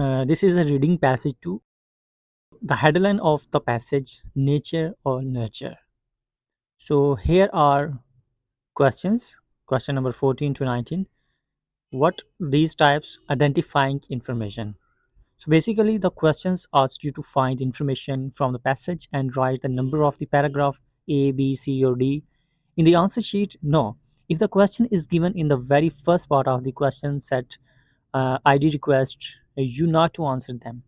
This is a reading passage to the headline of the passage, nature or nurture. So here are questions, question number 14 to 19. What these types identifying information. So basically the questions ask you to find information from the passage and write the number of the paragraph A, B, C or D. In the answer sheet, no. If the question is given in the very first part of the question set, ID request you not to answer them.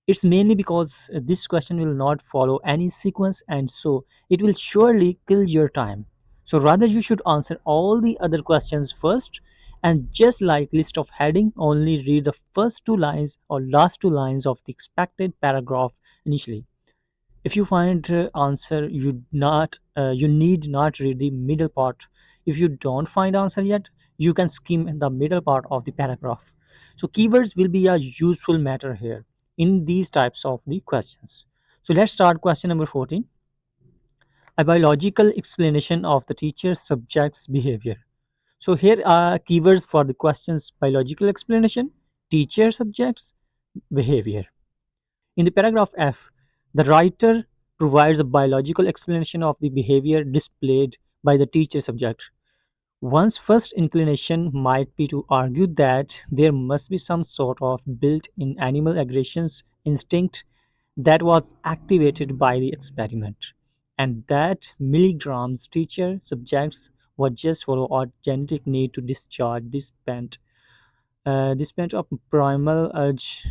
It's mainly because this question will not follow any sequence and so it will surely kill your time. So rather you should answer all the other questions first and just like list of heading only read the first two lines or last two lines of the expected paragraph initially. If you find answer you need not read the middle part. If you don't find answer yet, you can skim the middle part of the paragraph. So keywords will be a useful matter here in these types of the questions. So let's start question number 14. A biological explanation of the teacher subject's behavior. So here are keywords for the questions: biological explanation, teacher subjects, behavior. In the paragraph F, the writer provides a biological explanation of the behavior displayed by the teacher subject. One's first inclination might be to argue that there must be some sort of built in animal aggressions instinct that was activated by the experiment, and that Milligram's teacher subjects were just follow our genetic need to discharge this bent of primal urge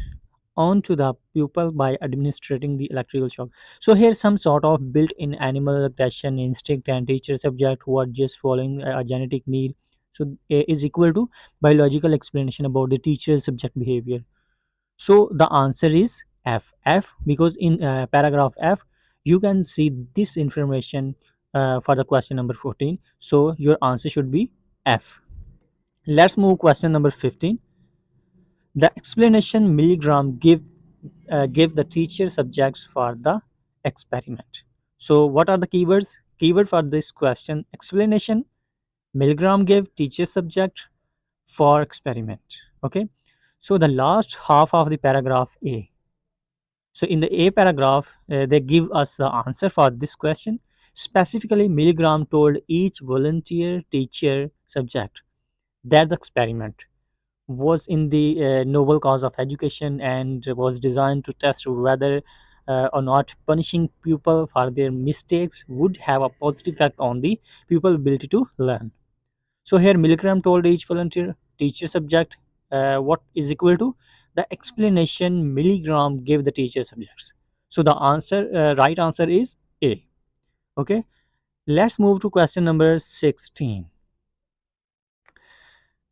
onto the pupil by administering the electrical shock. So here's some sort of built-in animal aggression instinct and teacher subject who are just following a genetic need. So A is equal to biological explanation about the teacher subject behavior. So the answer is F. F because in paragraph F you can see this information for the question number 14. So your answer should be F. Let's move question number 15. The explanation Milligram give the teacher subjects for the experiment. So what are the keywords? Keyword for this question: explanation. Milligram gave teacher subject for experiment. Okay. So the last half of the paragraph A. So in the A paragraph, they give us the answer for this question. Specifically, Milligram told each volunteer teacher subject that the experiment was in the noble cause of education and was designed to test whether or not punishing people for their mistakes would have a positive effect on the pupil ability to learn. So here Milligram told each volunteer teacher subject what is equal to the explanation Milligram gave the teacher subjects. So the answer, right answer is A. Okay, let's move to question number 16.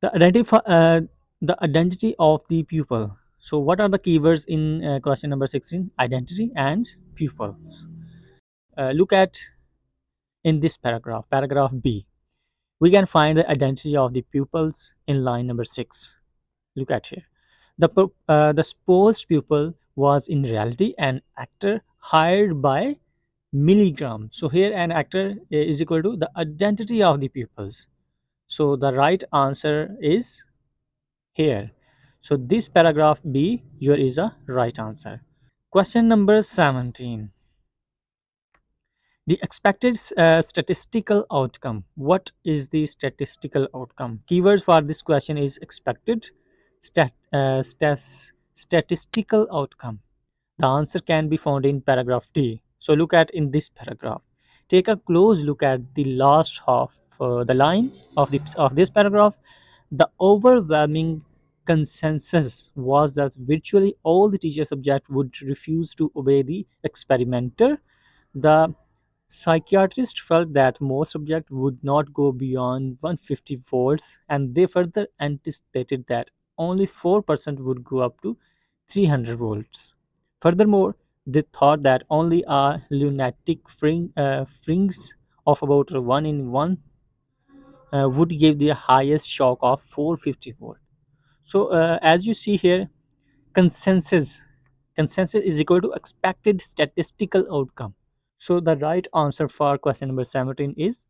The the identity of the pupil. So what are the keywords in question number 16? Identity and pupils. Look at in this paragraph, paragraph B. We can find the identity of the pupils in line number 6. Look at here. The supposed pupil was in reality an actor hired by Milligram. So here an actor is equal to the identity of the pupils. So the right answer is here. So this paragraph B here is a right answer. Question number 17. The expected statistical outcome. What is the statistical outcome? Keywords for this question is expected statistical outcome. The answer can be found in paragraph D. So look at in this paragraph. Take a close look at the last half, the line of this paragraph. The overwhelming consensus was that virtually all the teacher subjects would refuse to obey the experimenter. The psychiatrist felt that most subjects would not go beyond 150 volts, and they further anticipated that only 4% would go up to 300 volts. Furthermore, they thought that only a lunatic frings of about 1 in 1 would give the highest shock of 450 volt. So as you see here, consensus consensus is equal to expected statistical outcome. So the right answer for question number 17 is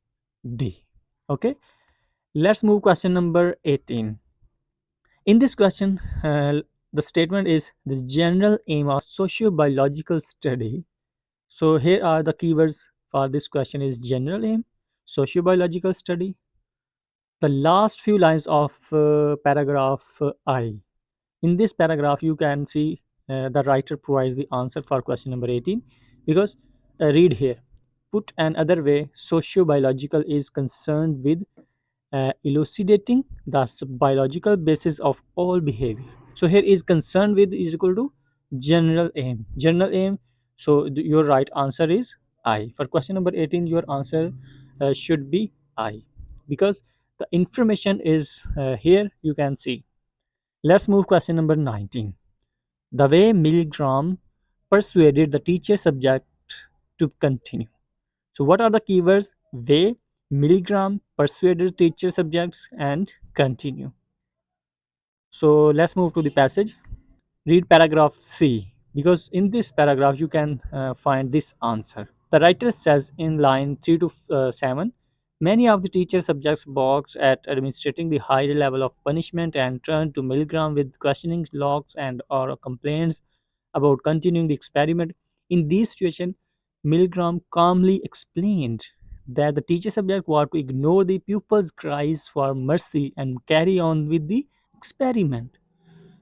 D. Okay, let's move question number 18. In this question, the statement is the general aim of sociobiological study. So here are the keywords for this question is general aim, sociobiological study. The last few lines of paragraph I. In this paragraph, you can see the writer provides the answer for question number 18 because read here. Put another way, sociobiological is concerned with elucidating the biological basis of all behavior. So here is concerned with is equal to general aim. General aim. So your right answer is I. For question number 18, your answer should be I because the information is here. You can see. Let's move question number 19. The way Milgram persuaded the teacher subject to continue. So, what are the keywords? Way, milligram, persuaded teacher subjects, and continue. So, let's move to the passage. Read paragraph C because in this paragraph you can find this answer. The writer says in line 3 to 7 many of the teacher subjects balked at administrating the higher level of punishment and turned to Milgram with questioning logs and or complaints about continuing the experiment. In this situation, Milgram calmly explained that the teacher subject were to ignore the pupils' cries for mercy and carry on with the experiment.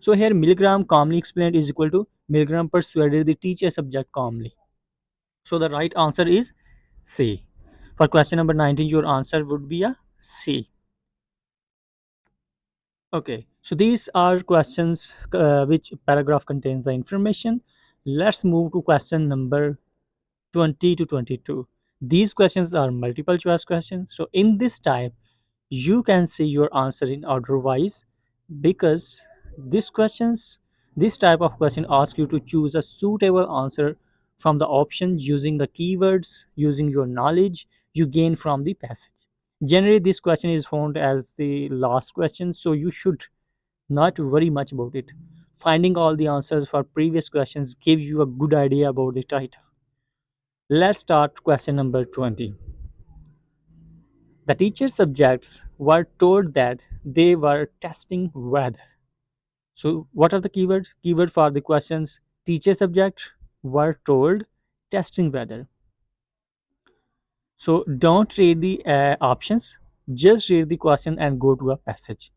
So here Milgram calmly explained is equal to Milgram persuaded the teacher subject calmly. So the right answer is C. For question number 19, your answer would be a C. Okay, so these are questions which paragraph contains the information. Let's move to question number 20 to 22. These questions are multiple choice questions. So in this type, you can see your answer in order wise because these questions, this type of question asks you to choose a suitable answer from the options using the keywords, using your knowledge you gain from the passage. Generally, this question is found as the last question, so you should not worry much about it. Finding all the answers for previous questions gives you a good idea about the title. Let's start question number 20. The teacher subjects were told that they were testing weather. So, what are the keywords? Keyword for the questions teacher subject were told testing weather. So, don't read the options, just read the question and go to a passage.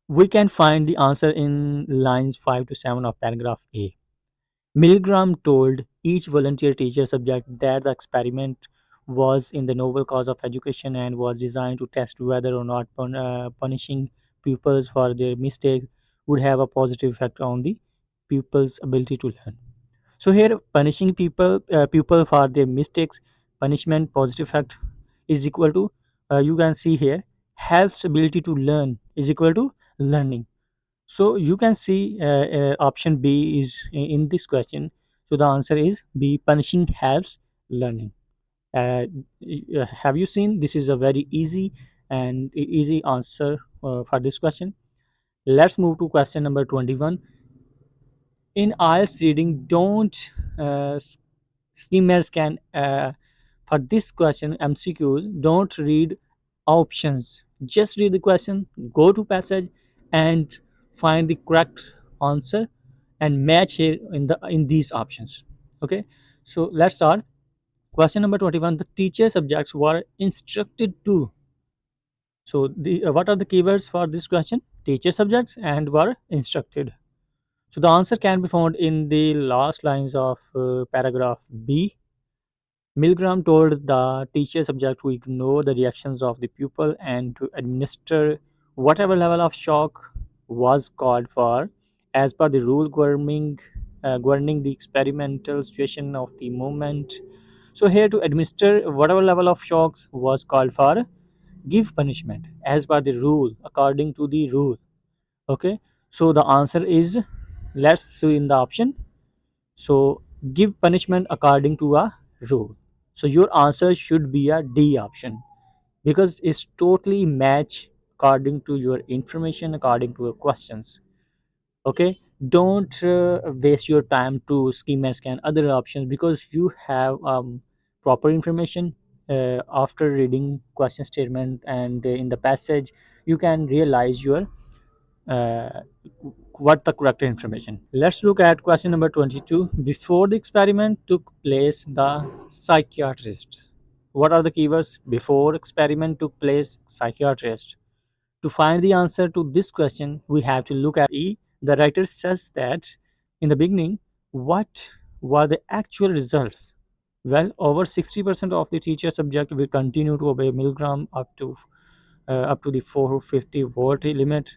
We can find the answer in lines 5 to 7 of paragraph A. Milgram told each volunteer teacher subject that the experiment was in the noble cause of education and was designed to test whether or not punishing pupils for their mistakes would have a positive effect on the pupils' ability to learn. So here, punishing people for their mistakes, punishment positive effect is equal to you can see here helps ability to learn is equal to learning. So you can see option B is in this question. So the answer is B. Punishing helps learning. Uh, have you seen? This is a very easy and easy answer for this question. Let's move to question number 21. In IELTS reading, don't skimmers can for this question MCQs don't read options. Just read the question, go to passage, and find the correct answer and match it in these options. Okay, so let's start. Question number 21. The teacher subjects were instructed to. So the what are the keywords for this question? Teacher subjects and were instructed. So the answer can be found in the last lines of paragraph B. Milgram told the teacher subject to ignore the reactions of the pupil and to administer whatever level of shock was called for as per the rule governing the experimental situation of the moment. So here to administer whatever level of shocks was called for, give punishment as per the rule according to the rule. Okay, so the answer is let's see in the option. So give punishment according to a rule. So your answer should be a D option because it's totally match according to your information, according to your questions. Okay, don't waste your time to skim and scan other options because you have proper information after reading question statement and in the passage you can realize your uh, what the correct information. Let's look at question number 22. Before the experiment took place, the psychiatrists. What are the keywords? Before experiment took place, psychiatrist. To find the answer to this question, we have to look at E. The writer says that in the beginning, what were the actual results? Well, over 60% of the teacher subject will continue to obey milligram up to the 450 volt limit.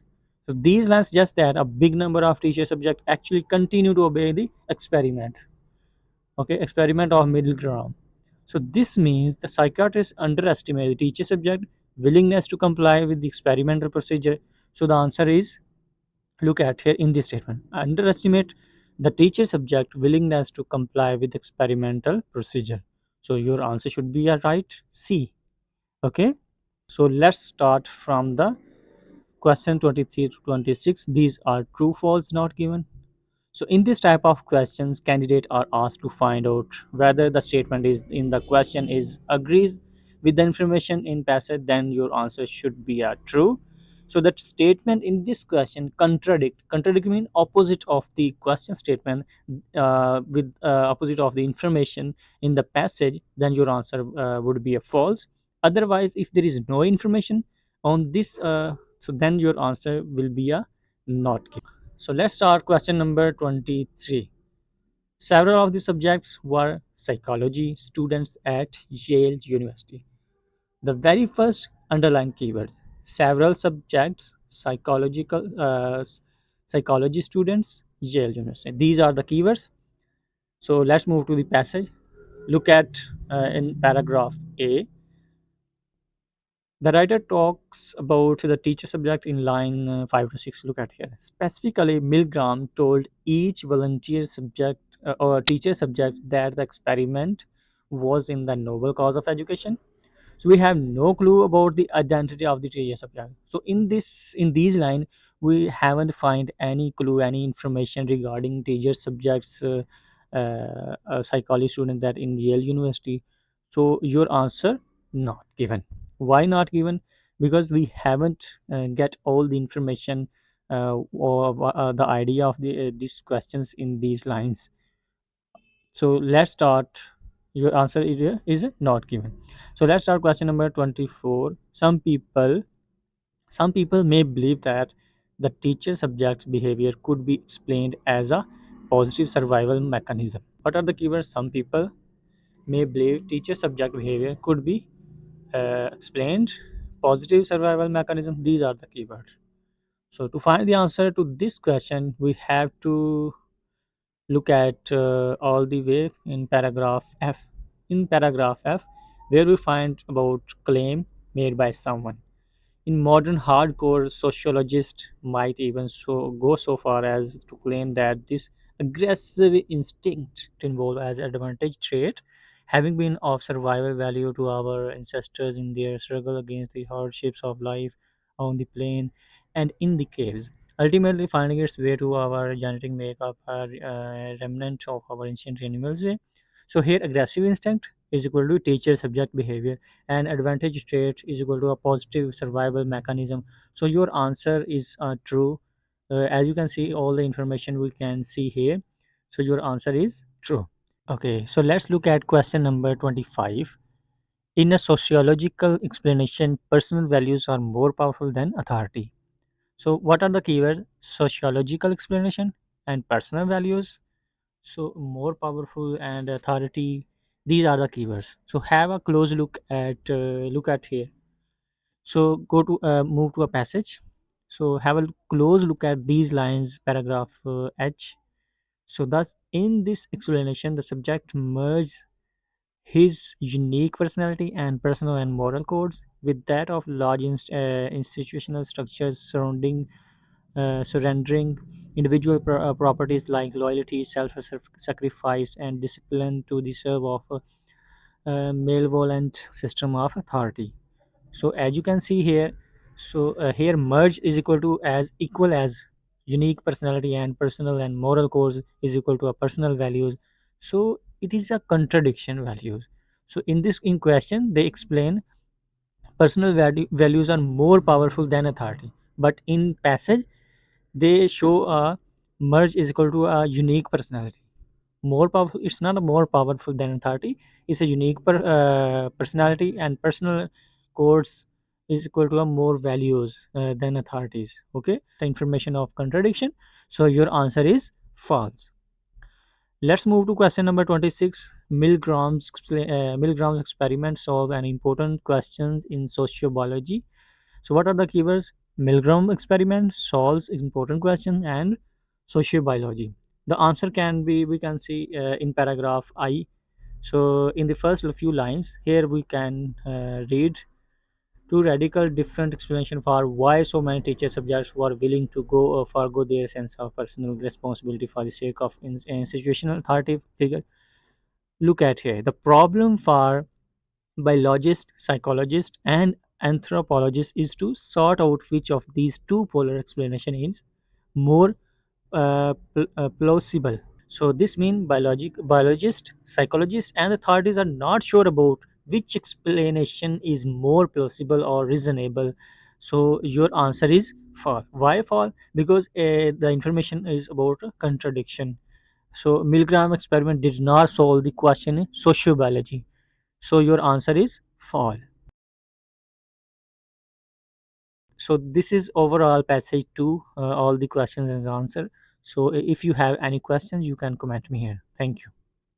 So these lines suggest that a big number of teacher subject actually continue to obey the experiment. Okay, experiment of middle ground. So this means the psychiatrist underestimate the teacher subject willingness to comply with the experimental procedure. So the answer is, look at here in this statement, underestimate the teacher subject willingness to comply with experimental procedure. So your answer should be a right C. Okay, so let's start from the question 23 to 26. These are true false not given. So in this type of questions, candidates are asked to find out whether the statement is in the question is agrees with the information in passage, then your answer should be a true. So that statement in this question contradict mean opposite of the question statement, with opposite of the information in the passage, then your answer would be a false. Otherwise, if there is no information on this, so then your answer will be a not given. So let's start question number 23. Several of the subjects were psychology students at Yale University. The very first underlying keyword, several subjects, psychology students, Yale University. These are the keywords. So let's move to the passage. Look at in paragraph A. The writer talks about the teacher subject in line 5 to 6. Look at here. Specifically, Milgram told each volunteer subject or teacher subject that the experiment was in the noble cause of education. So we have no clue about the identity of the teacher subject. So in these line, we haven't find any clue, any information regarding teacher subjects, psychology student that in Yale University. So your answer not given. Why not given? Because we haven't get all the information, or the idea of these questions in these lines. So let's start. Your answer is not given. So let's start question number 24. Some people may believe that the teacher subject's behavior could be explained as a positive survival mechanism. What are the keywords? Some people may believe teacher subject behavior could be explained positive survival mechanism. These are the keywords. So to find the answer to this question, we have to look at all the way in paragraph F. In paragraph F, where we find about claim made by someone. In modern hardcore sociologists might even go so far as to claim that this aggressive instinct to involve as advantage trait, having been of survival value to our ancestors in their struggle against the hardships of life on the plain and in the caves, ultimately finding its way to our genetic makeup, a remnant of our ancient animals way. So here aggressive instinct is equal to teacher subject behavior, and advantage trait is equal to a positive survival mechanism. So your answer is true. As you can see all the information we can see here, so your answer is true. Okay, so let's look at question number 25. In a sociological explanation, personal values are more powerful than authority. So what are the keywords? Sociological explanation and personal values. So more powerful and authority, these are the keywords. So have a close look at here. So go to move to a passage. So have a close look at these lines, paragraph H. So thus in this explanation the subject merges his unique personality and personal and moral codes with that of large institutional structures surrendering individual properties like loyalty, self-sacrifice, and discipline to the serve of a malevolent system of authority. So as you can see here, so here merge is equal as unique personality and personal and moral codes is equal to a personal values. So it is a contradiction values. So in this in question they explain Personal values are more powerful than authority, but in passage they show a merge is equal to a unique personality. More powerful, it's not a more powerful than authority, it's a unique personality, and personal codes is equal to a more values than authorities. Okay, the information of contradiction, so your answer is false. Let's move to question number 26. Milgram's experiment solve an important questions in sociobiology. So what are the keywords? Milgram experiment solves important question and sociobiology. The answer can be, we can see in paragraph I. So in the first few lines here we can read two radical different explanation for why so many teacher subjects were willing to go forgo their sense of personal responsibility for the sake of institutional authority figure. Look at here the problem for biologists, psychologists, and anthropologists is to sort out which of these two polar explanation is more plausible. So this means biologists, psychologists, and authorities are not sure about which explanation is more plausible or reasonable. So your answer is false. Why false? Because the information is about a contradiction. So Milgram experiment did not solve the question in sociobiology. So your answer is false. So this is overall passage 2, all the questions and answer. So if you have any questions, you can comment me here. Thank you.